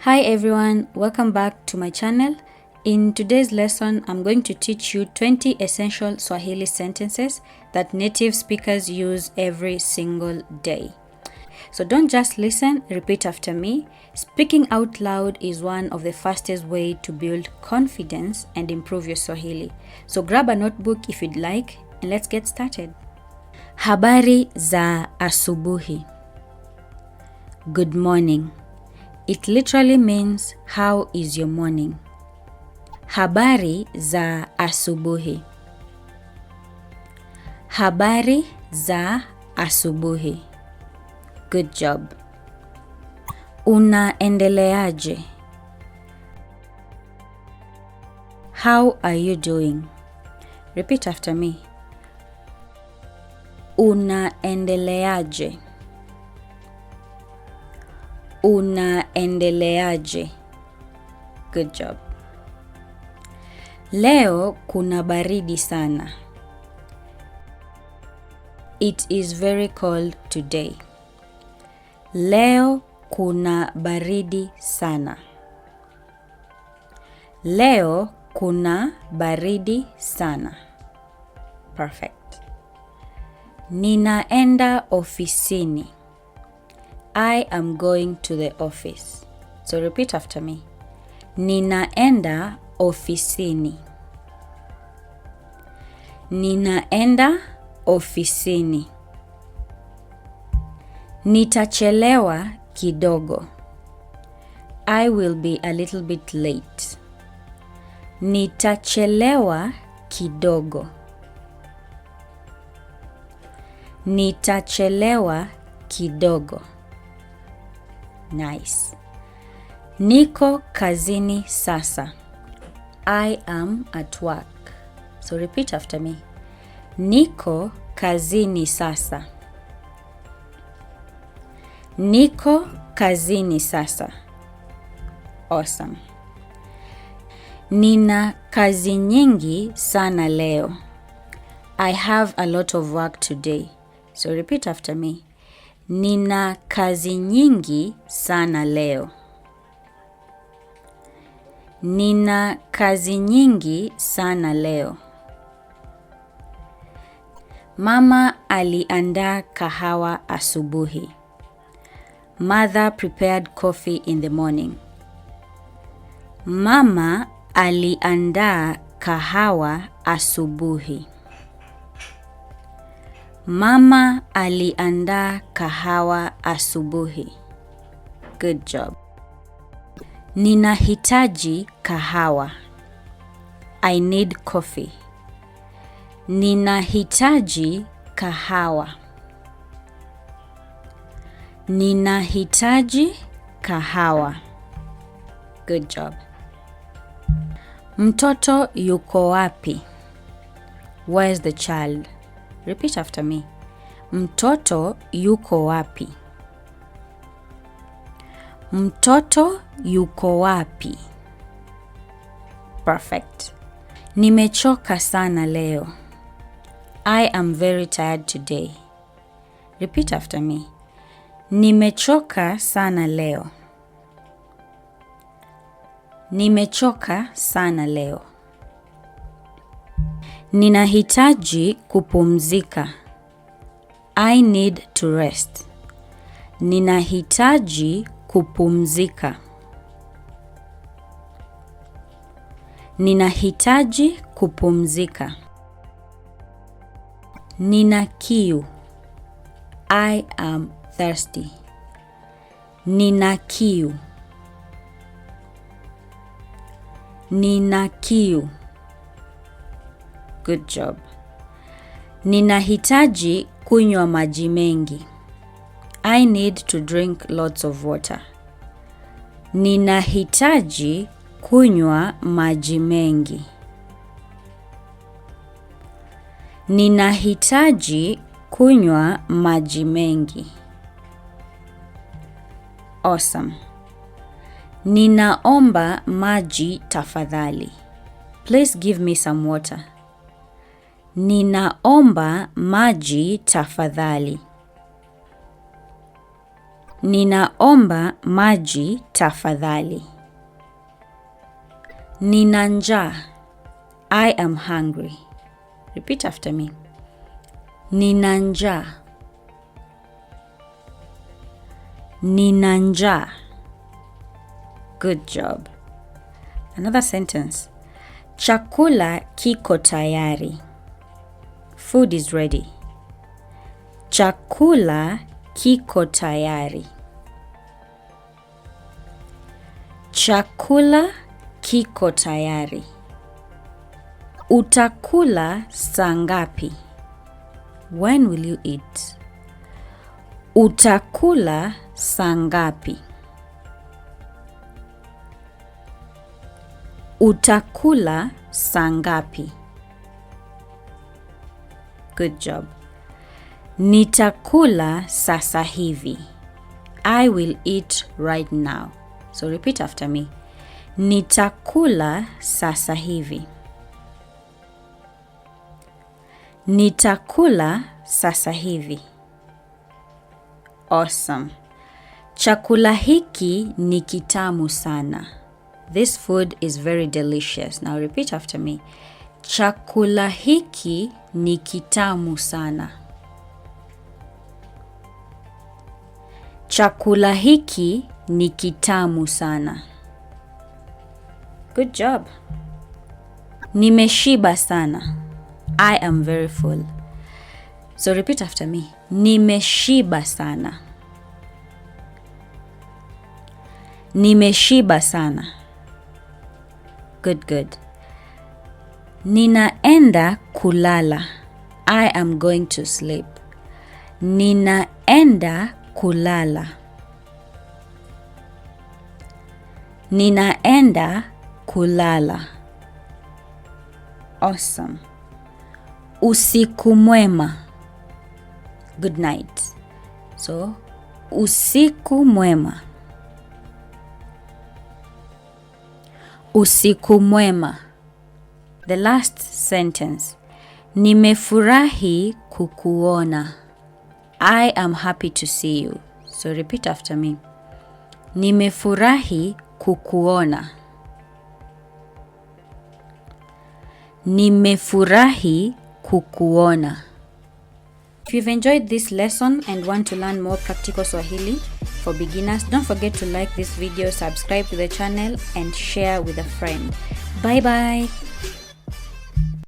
Hi everyone, welcome back to my channel. In today's lesson, I'm going to teach you 20 essential Swahili sentences that native speakers use every single day. So don't just listen, repeat after me. Speaking out loud is one of the fastest way to build confidence and improve your Swahili. So grab a notebook if you'd like and let's get started. Habari za asubuhi. Good morning. It literally means, how is your morning? Habari za asubuhi. Habari za asubuhi. Good job. Unaendeleaje? How are you doing? Repeat after me. Unaendeleaje? Unaendeleaje? Good job. Leo kuna baridi sana. It is very cold today. Leo kuna baridi sana. Leo kuna baridi sana. Perfect. Ninaenda ofisini. I am going to the office. So repeat after me. Ninaenda ofisini. Ninaenda ofisini. Nitachelewa kidogo. I will be a little bit late. Nitachelewa kidogo. Nitachelewa kidogo. Nice. Niko kazini sasa. I am at work. So repeat after me. Niko kazini sasa. Niko kazini sasa. Awesome. Nina kazi nyingi sana leo. I have a lot of work today. So repeat after me. Nina kazi nyingi sana leo. Nina kazi nyingi sana leo. Mama aliandaa kahawa asubuhi. Mother prepared coffee in the morning. Mama aliandaa kahawa asubuhi. Mama aliandaa kahawa asubuhi. Good job. Ninahitaji kahawa. I need coffee. Ninahitaji kahawa. Ninahitaji kahawa. Good job. Mtoto yuko wapi? Where's the child? Repeat after me. Mtoto yuko wapi? Mtoto yuko wapi? Perfect. Nimechoka sana leo. I am very tired today. Repeat after me. Nimechoka sana leo. Nimechoka sana leo. Ninahitaji kupumzika. I need to rest. Ninahitaji kupumzika. Ninahitaji kupumzika. Nina kiu. I am thirsty. Nina kiu. Nina kiu. Good job. Ninahitaji kunywa maji mengi. I need to drink lots of water. Ninahitaji kunywa maji mengi. Ninahitaji kunywa maji mengi. Awesome. Ninaomba maji tafadhali. Please give me some water. Ninaomba maji tafadhali. Ninaomba maji tafadhali. Nina njaa. I am hungry. Repeat after me. Nina njaa. Nina njaa. Good job. Another sentence. Chakula kiko tayari. Food is ready. Chakula kiko tayari. Chakula kiko tayari. Utakula saa ngapi? When will you eat? Utakula saa ngapi? Utakula saa ngapi? Good job. Nitakula sasa hivi. I will eat right now. So repeat after me. Nitakula sasa hivi. Nitakula sasa hivi. Awesome. Chakula hiki ni kitamu sana. This food is very delicious. Now repeat after me. Chakula hiki ni kitamu sana. Chakula hiki ni kitamu sana. Good job. Nimeshiba sana. I am very full. So repeat after me. Nimeshiba sana. Nimeshiba sana. Good. Ninaenda kulala. I am going to sleep. Ninaenda kulala. Ninaenda kulala. Awesome. Usiku mwema. Good night. So, usiku mwema. Usiku mwema. The last sentence. Nimefurahi kukuona. I am happy to see you. So repeat after me. Nimefurahi kukuona. Nimefurahi kukuona. If you've enjoyed this lesson and want to learn more practical Swahili for beginners, don't forget to like this video, subscribe to the channel, and share with a friend. Bye bye.